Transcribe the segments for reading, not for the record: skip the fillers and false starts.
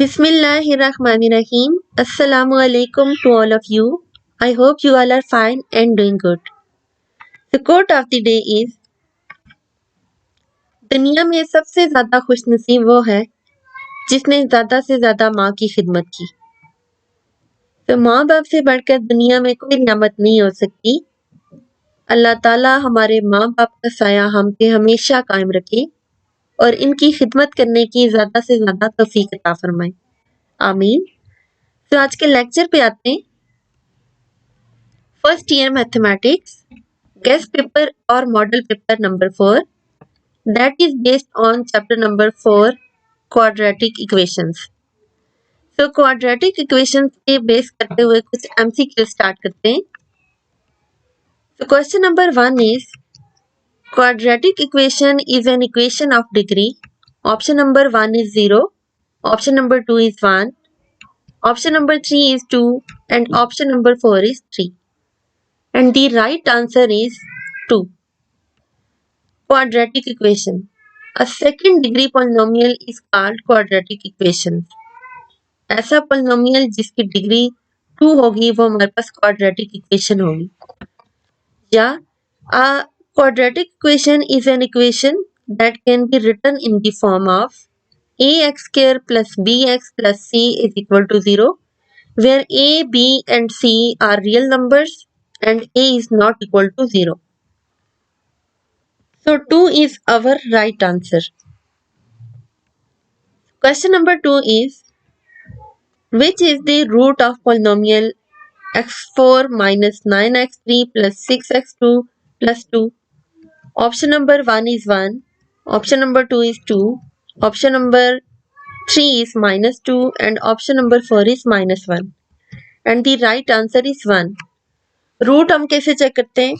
Bismillahirrahmanirrahim. Assalamu alaikum to all of you. I hope you all are fine and doing good. The quote of the day is दुनिया में सबसे ज्यादा खुशनसीब वो है जिसने ज्यादा से ज्यादा माँ की खिदमत की। तो माँ बाप से बढ़कर दुनिया में कोई नियामत नहीं हो सकती। अल्लाह ताला हमारे माँ बाप का साया हम पे हमेशा कायम रखे और इनकी खिदमत करने की ज्यादा से ज्यादा तौफीक अता फरमाए। आमीन। तो आज के लेक्चर पे आते हैं। First year mathematics guess paper और model paper number 4 that is based on chapter number 4 quadratic equations. So quadratic equations के बेस करते हुए कुछ MCQ स्टार्ट करते हैं. So question number 1 is quadratic equation is an equation of degree. Option number 1 is 0, option number 2 is 1, option number 3 is 2 and option number 4 is 3. And the right answer is 2. Quadratic equation. A second degree polynomial is called quadratic equation. ऐसा polynomial जिसकी degree 2 होगी वो हमारे पास quadratic equation होगी. या a quadratic equation is an equation that can be written in the form of ax square plus bx plus c is equal to 0, where a, b and c are real numbers and a is not equal to 0. So 2 is our right answer. Question number 2 is which is the root of polynomial x4 minus 9x3 plus 6x2 plus 2? Option number 1 is 1, option number 2 is 2, option number 3 is minus 2 and option number 4 is minus 1. And the right answer is 1. Root हम कैसे check करते हैं?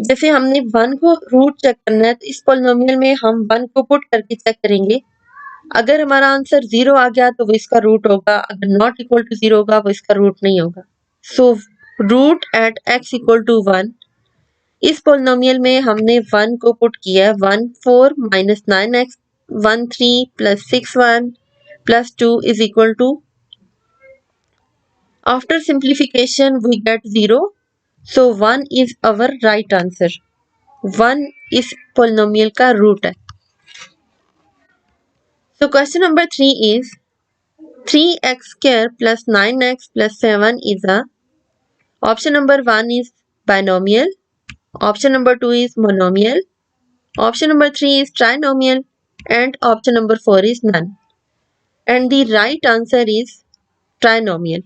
जैसे हमने 1 को root check करना है तो इस पोलिनोमियल में हम 1 को पुट करके चेक करेंगे. अगर हमारा आंसर 0 आ गया तो वो इसका रूट होगा, अगर नॉट इक्वल टू 0 होगा वो इसका रूट नहीं होगा. So root at x equal to 1. इस पोलिनोमियल में हमने 1 को पुट किया है. 1 4 minus 9x 1 3 plus 6 1 plus 2 is equal to. After simplification we get 0. So 1 is our right answer. 1 इस पोलिनोमियल का रूट है. So question number 3 is 3x square plus 9x plus 7 is a. Option number 1 is binomial, option number 2 is monomial, option number 3 is trinomial and option number 4 is none. And the right answer is trinomial.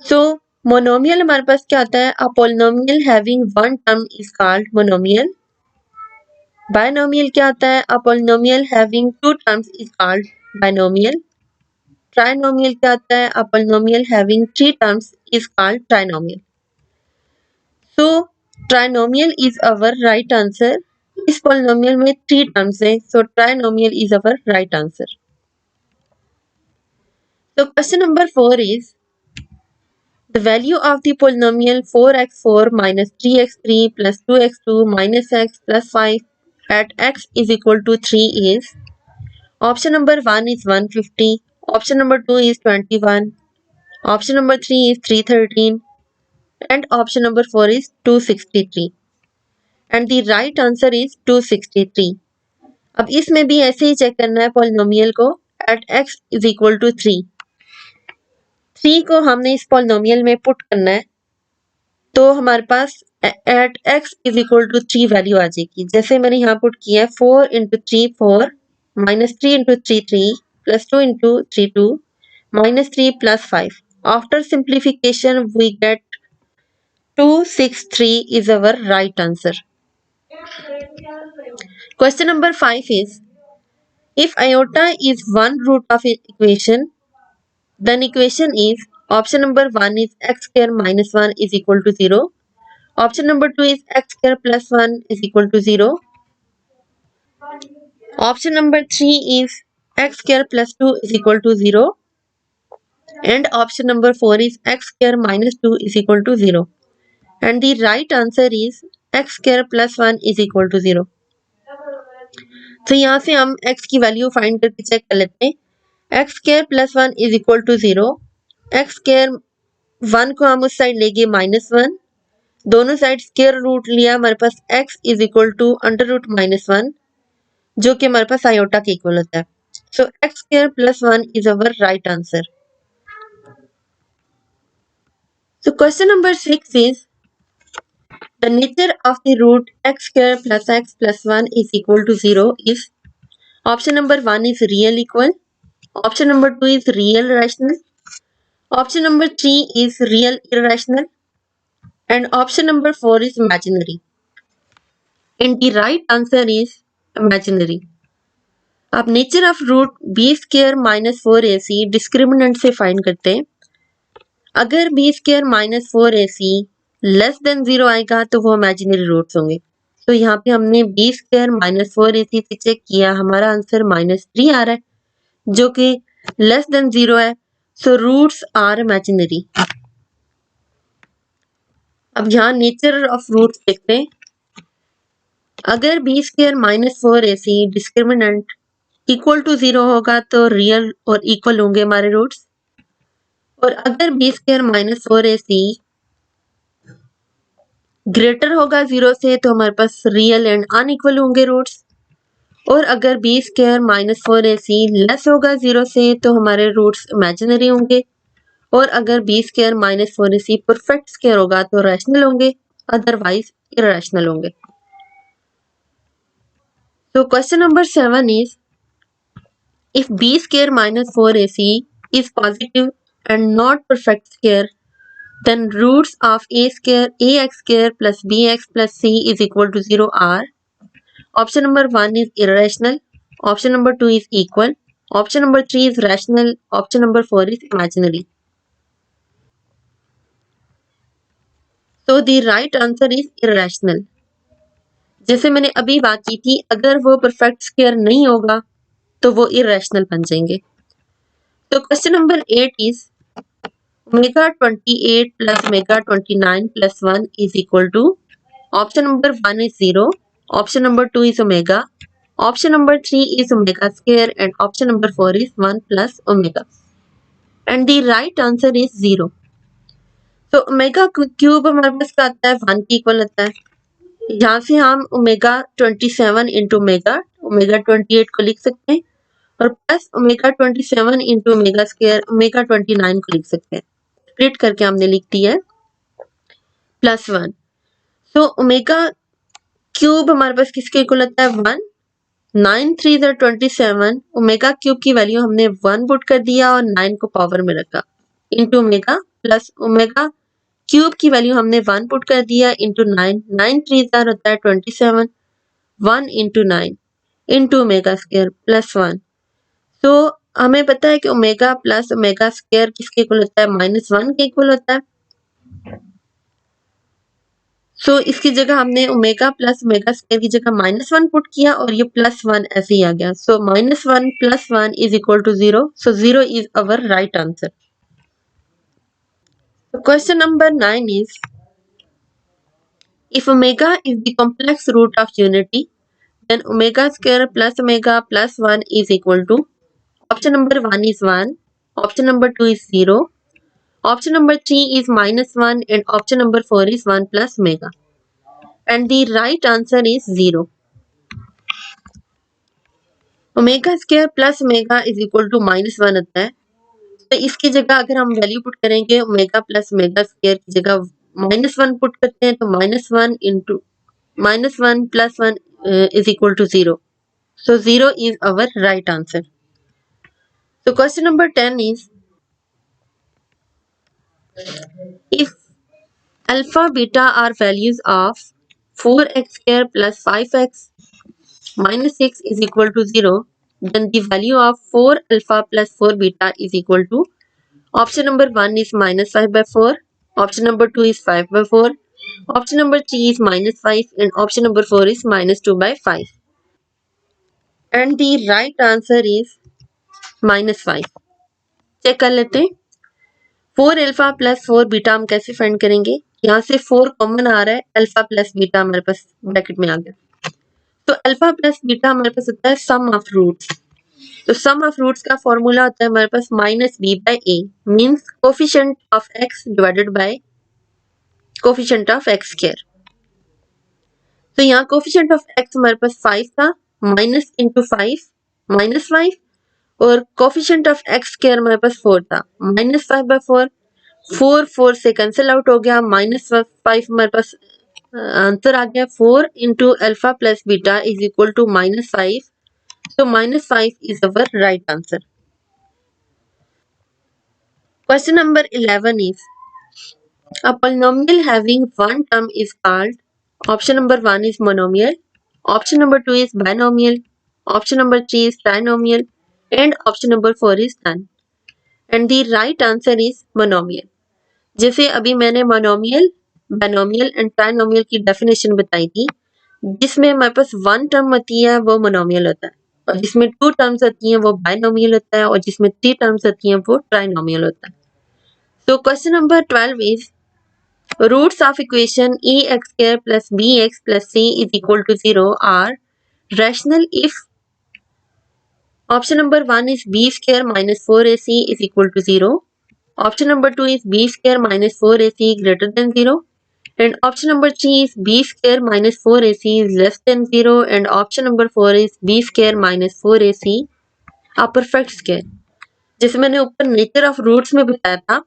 So monomial हमारे पास क्या आता है? A polynomial having one term is called monomial. Binomial क्या आता है? A polynomial having two terms is called binomial. Trinomial क्या आता है? A polynomial having three terms is called trinomial. So trinomial is our right answer. इस polynomial में 3 terms हैं, so trinomial is our right answer. So question number 4 is the value of the polynomial 4x4 minus 3x3 plus 2x2 minus x plus 5 at x is equal to 3 is. Option number 1 is 150, option number 2 is 21, option number 3 is 313 and option number 4 is 263. And the right answer is 263. अब इसमें भी ऐसे ही check करना है polynomial को. at x is equal to 3. 3 को हमने इस पॉलिनोमियल में पुट करना है तो हमारे पास at x is equal to 3 value आ जाएगी. जैसे मैंने यहाँ पुट किया है 4 into 3 4 minus 3 into 3 3 plus 2 into 3 2 minus 3 plus 5. After simplification we get 263 is our right answer. Question number 5 is if iota is one root of equation, then equation is option number 1 is x square minus 1 is equal to 0. Option number 2 is x square plus 1 is equal to 0. Option number 3 is x square plus 2 is equal to 0. And option number 4 is x square minus 2 is equal to 0. And the right answer is x square plus 1 is equal to 0. तो यहाँ से हम x की value find करके check कर लेते हैं. X square plus 1 is equal to 0। X square 1 को हम उस साइड ले गए -1, दोनों साइड स्क्वायर रूट लिया, हमारे पास x is equal to under root -1, जो कि हमारे पास आयोटा के इक्वल होता है। So x square plus 1 is our right answer. So question number 6 is the nature of the root x square plus x plus 1 is equal to 0 is option number 1 is real equal, option number 2 is real rational, option number 3 is real irrational, and option number 4 is imaginary. And the right answer is imaginary. अब nature of root b square minus 4ac discriminant से find करते हैं। अगर b square minus 4ac less than 0 आएगा तो वो imaginary roots होंगे। तो यहाँ पे हमने बी स्क्वायर माइनस 4ac से चेक किया, हमारा आंसर -3 आ रहा है, जो कि लेस देन 0 है। So roots are imaginary. अब यहाँ नेचर ऑफ रूट्स देखते हैं। अगर b square minus 4ac discriminant equal to 0 होगा तो रियल और इक्वल होंगे हमारे रूट्स, और अगर b square minus 4ac greater होगा 0 से तो हमारे पास रियल एंड अनइक्वल होंगे रूट्स, और अगर b square minus 4ac less होगा 0 से तो हमारे रूट्स इमेजिनरी होंगे, और अगर b square minus 4ac perfect square होगा तो रैशनल होंगे, अदरवाइज इरेशनल होंगे। So question number 7 is, if b square minus 4ac is positive and not perfect square, then roots of ax square plus bx plus c is equal to 0 are option number 1 is irrational, option number 2 is equal, option number 3 is rational, option number 4 is imaginary. So the right answer is irrational. जैसे मैंने अभी बात की थी, अगर वो perfect square नहीं होगा तो वो इरेशनल बन जाएंगे। तो question number 8 is omega 28 plus omega 29 plus 1 is equal to option number 1 is 0, option number 2 is omega, option number 3 is omega square, and option number 4 is 1 plus omega. And the right answer is 0. तो omega cube हमारे पास क्या आता है, 1 के equal आता है। यहाँ से हम ओमेगा 27 इंटू ओमेगा 28 को लिख सकते हैं, और plus omega 27 into omega square omega 29 को लिख सकते हैं। स्प्लिट करके हमने लिख दिया है +1। सो ओमेगा क्यूब हमारे पास किसके इक्वल आता है, 1। 9 3 27, ओमेगा क्यूब की वैल्यू हमने 1 पुट कर दिया और 9 को पावर में रखा, into omega plus omega cube की वैल्यू हमने 1 पुट कर दिया इंटू 9, 9 3 होता है 27, 1 into 9 into omega square plus 1। तो हमें पता है कि ओमेगा प्लस ओमेगा स्क्वायर किसके इक्वल होता है, -1 के इक्वल होता है। सो इसकी जगह हमने ओमेगा प्लस ओमेगा स्क्वायर की जगह -1 पुट किया और ये +1 ऐसे ही आ गया। So -1 + 1 is equal to 0। So 0 is our right answer. Question number 9 is, if omega is the complex root of unity, then omega square plus omega plus 1 is equal to option number 1 is 1, option number 2 is 0, option number 3 is -1, and option number 4 is 1 plus omega. And the right answer is 0. Omega square plus omega is equal to -1 होता है, तो इसकी जगह अगर हम value put करेंगे omega plus omega square की जगह -1 पुट करते हैं तो -1 into -1 + 1 is equal to 0। So 0 is our right answer. So question number 10 is, if alpha beta are values of 4x square plus 5x minus 6 is equal to 0, then the value of 4 alpha plus 4 beta is equal to option number 1 is -5/4, option number 2 is 5/4, option number 3 is -5, and option number 4 is -2/5. And the right answer is -5. Check कर लेते हैं। 4 alpha plus 4 beta हम कैसे find करेंगे, यहाँ से 4 common आ रहा है, अल्फा प्लस बीटा हमारे पास ब्रैकेट में आ गया। तो अल्फा प्लस बीटा हमारे पास होता है सम ऑफ रूट्स। तो सम ऑफ रूट्स का फॉर्मूला होता है हमारे पास minus b by a, means coefficient of x divided by coefficient of x square. तो यहाँ कोफिशिएंट ऑफ एक्स हमारे पास 5 था, माइनस इंटू 5 माइनस 5, और कोफिशिएंट ऑफ एक्स स्क्वायर हमारे पास 4 था, माइनस 5 बाय 4, 4 4 से कैंसिल आउट हो गया, माइनस 5 हमारे पास आंसर आ गया 4 into alpha plus beta is equal to minus 5, so minus 5 is our right answer. Question number 11 is a polynomial having one term is called, option number 1 is monomial, option number 2 is binomial, option number 3 is trinomial, and option number 4 is none. And the right answer is monomial. जैसे अभी मैंने monomial, binomial and trinomial की definition बताई थी, जिसमें हमारे पास one term होती है वो मोनोमियल होता है, और जिसमें टू टर्म्स होती हैं वो बाइनोमियल होता है, और जिसमें थ्री टर्म्स होती हैं वो ट्राइनोमियल होता है। So question number 12 is roots of equation a x square plus b x plus c is equal to 0 are rational if option number 1 is b square minus 4ac is equal to 0. Option number 2 is b square minus 4ac greater than 0. And option number 3 is b square minus 4ac is less than 0. And option number 4 is b square minus 4ac a perfect square. जैसे मैंने ऊपर nature of roots में बताया था,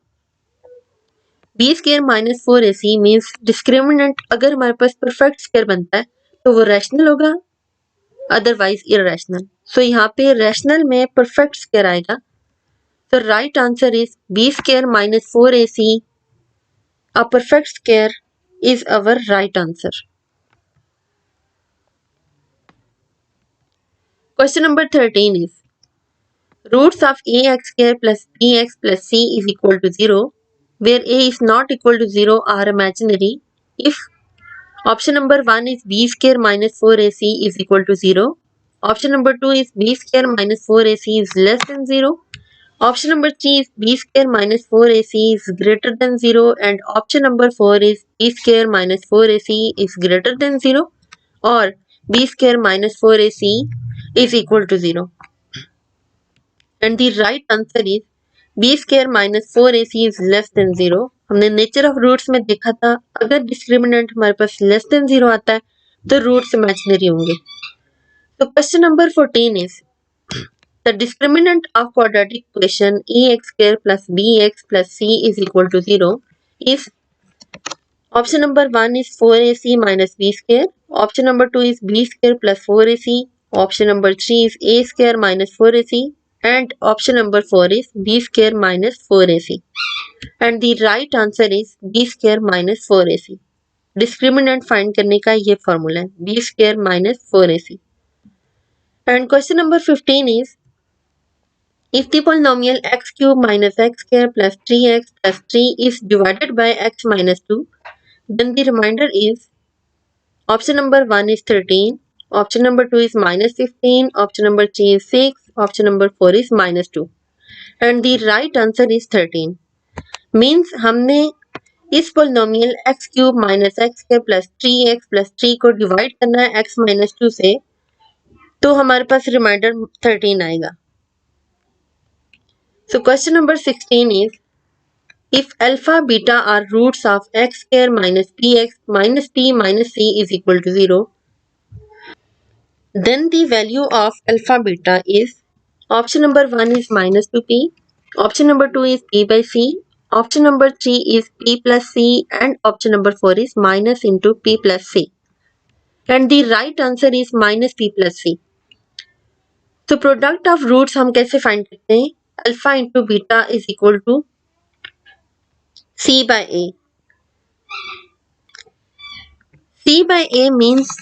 b square minus 4ac means discriminant अगर हमारे पास perfect square बनता है तो वो रैशनल होगा, अदरवाइज इरेशनल। सो यहाँ पे रैशनल में परफेक्ट स्क्वायर आएगा। तो right answer is b square minus 4ac a perfect square is our right answer. Question number 13 is roots of ax square plus bx plus c is equal to 0 where a is not equal to 0 are imaginary if option number 1 is b square minus 4ac is equal to 0, option number 2 is b square minus 4ac is less than 0, option number 3 is b square minus 4ac is greater than 0, and option number 4 is b square minus 4ac is greater than 0 or b square minus 4ac is equal to 0. And the right answer is b square minus 4ac is less than 0. हमने nature of roots में देखा था अगर discriminant हमारे पास less than 0 आता है तो roots imaginary होंगे। तो question number 14 is the discriminant of quadratic equation ax square plus bx plus c is equal to 0 is option number 1 is 4ac minus b square, option number 2 is b square plus 4ac, option number 3 is a square minus 4ac, and option number 4 is b square minus 4ac. And the right answer is b square minus 4ac. Discriminant find करने का ये formula है b square minus 4ac. And question number 15 is if the polynomial x cube minus x square plus 3x plus 3 is divided by x minus 2, then the remainder is option number 1 is 13, option number 2 is minus 15, option number 3 is 6, option number 4 is minus 2. And the right answer is 13. Means हमने इस polynomial x cube minus x के plus 3x plus 3 को divide करना है x minus 2 से, तो हमारे पास remainder 13 आएगा। So question number 16 is if alpha beta are roots of x square minus px minus p minus c is equal to 0, then the value of alpha beta is option number 1 is minus 2p, option number 2 is p by c, option number 3 is p plus c, and option number 4 is minus into p plus c. And the right answer is minus p plus c. तो product of roots हम कैसे find करते हैं? Alpha into beta is equal to c by a. c by a means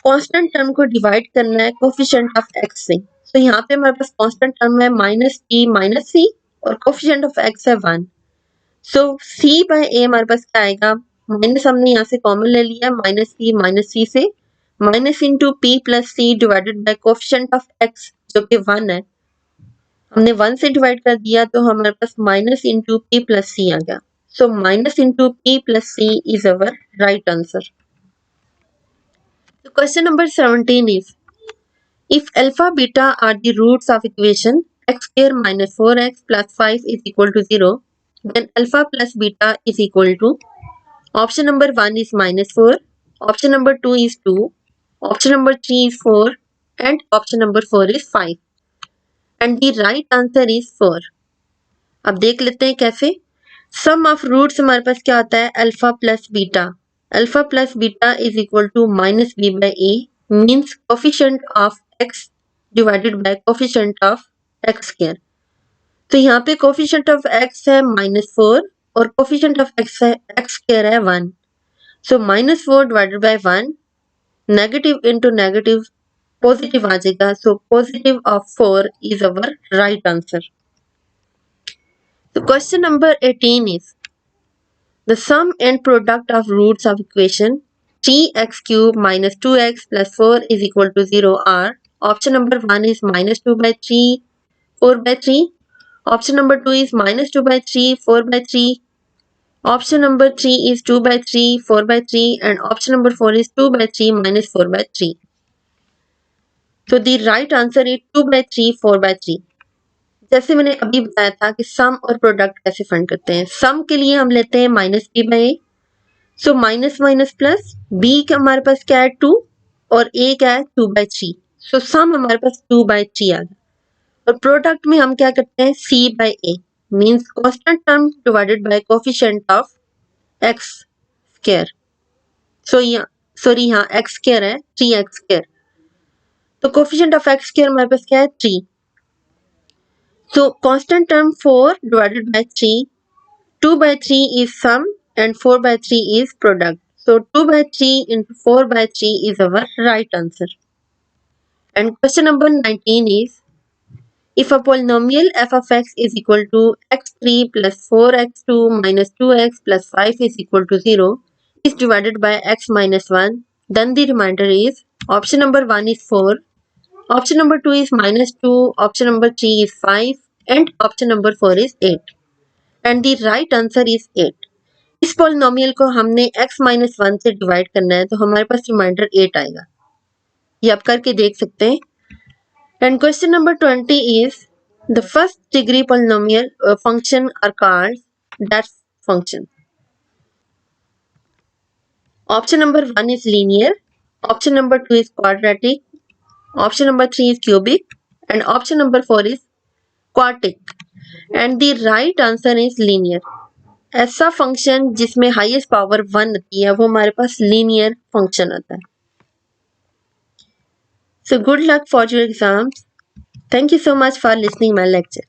constant term को divide करना है coefficient of x से। तो यहाँ पे हमारे पास कांस्टेंट टर्म है माइनस p माइनस c और कोफिशिएंट ऑफ x है 1। सो c बाय a हमारे पास क्या आएगा? माइनस हमने यहाँ से कॉमन ले लिया माइनस p माइनस c से, minus into p plus c divided by coefficient of x जो कि 1 है, हमने 1 से डिवाइड कर दिया तो हमारे पास minus into p plus c आ गया। So minus into p plus c is our right answer. Question number 17 is If alpha beta are the roots of equation x square minus 4x plus 5 is equal to 0, then alpha plus beta is equal to option number 1 is minus 4, option number 2 is 2, option number 3 is 4 and option number 4 is 5 and the right answer is 4. अब देख लेते हैं कैसे. सम of roots हमारे पास क्या होता है alpha plus beta. Alpha plus beta is equal to minus b by a means coefficient of x divided by coefficient of x square. तो यहाँ पे कोफिशिएंट ऑफ एक्स है -4 और कोफिशिएंट ऑफ एक्स है एक्स स्क्वायर है 1. So -4 divided by 1 negative into negative positive आ जाएगा. So positive of 4 is our right answer. So question number 18 is the sum and product of roots of equation 3x cube minus 2x plus 4 is equal to 0 are option number 1 is minus 2 by 3, 4 by 3. Option number 2 is minus 2 by 3, 4 by 3. Option number 3 is 2 by 3, 4 by 3 and option number 4 is 2 by 3 minus 4 by 3. So the right answer is 2 by 3, 4 by 3. जैसे मैंने अभी बताया था कि सम और product कैसे find करते हैं. सम के लिए हम लेते हैं minus b by a. So minus minus plus b का हमारे पास क्या है 2 और ए क्या है 2 बाई 3. सो सम हमारे पास 2 बाई 3 आ गया. और प्रोडक्ट में हम क्या करते हैं c by a means constant term divided by coefficient of x square. Sorry यहाँ एक्स स्क्वायर है 3x स्क्वायर. तो कोफिशिएंट ऑफ एक्स स्क्वायर हमारे पास क्या है 3. So constant term 4 divided by 3, 2 by 3 is sum and 4 by 3 is product. So 2 by 3 into 4 by 3 is our right answer. And question number 19 is if a polynomial f of x is equal to x3 plus 4x2 minus 2x plus 5 is equal to 0 is divided by x minus 1, then the remainder is option number 1 is 4. Option number 2 is -2, option number 3 is 5 and option number 4 is 8 and the right answer is 8. इस polynomial को हमने x minus 1 से divide करना है तो हमारे पास reminder 8 आएगा. ये आप करके देख सकते हैं. And question number 20 is the first degree polynomial function are called that function. Option number 1 is linear, option number 2 is quadratic, option number 3 is cubic and option number 4 is quartic and the right answer is linear. ऐसा function जिसमें highest power 1 आती है वो हमारे पास linear function आता है. So good luck for your exams. Thank you so much for listening my lecture.